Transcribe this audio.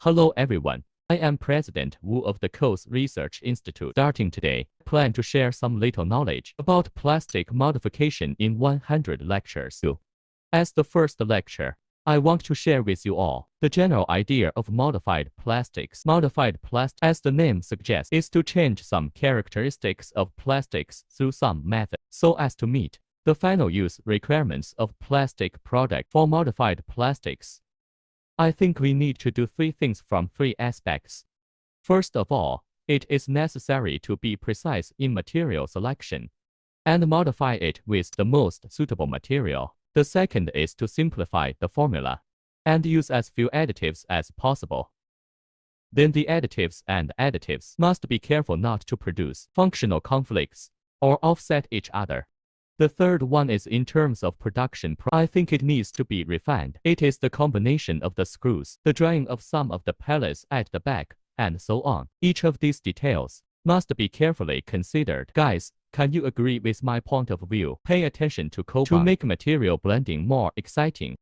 Hello everyone. I am President Wu of the Colebond Research Institute. Starting today, I plan to share some little knowledge about plastic modification in 100 lectures. As the first lecture, I want to share with you all the general idea of modified plastics. Modified plastic, as the name suggests, is to change some characteristics of plastics through some method so as to meet the final use requirements of plastic product. For modified plastics, I think we need to do three things from three aspects. First of all, it is necessary to be precise in material selection and modify it with the most suitable material. The second is to simplify the formula and use as few additives as possible. Then the additives must be careful not to produce functional conflicts or offset each other. The third one is in terms of production. I think it needs to be refined. It is the combination of the screws, the drying of some of the pellets at the back, and so on. Each of these details must be carefully considered. Guys, can you agree with my point of view? Pay attention to Colebond to make material blending more exciting.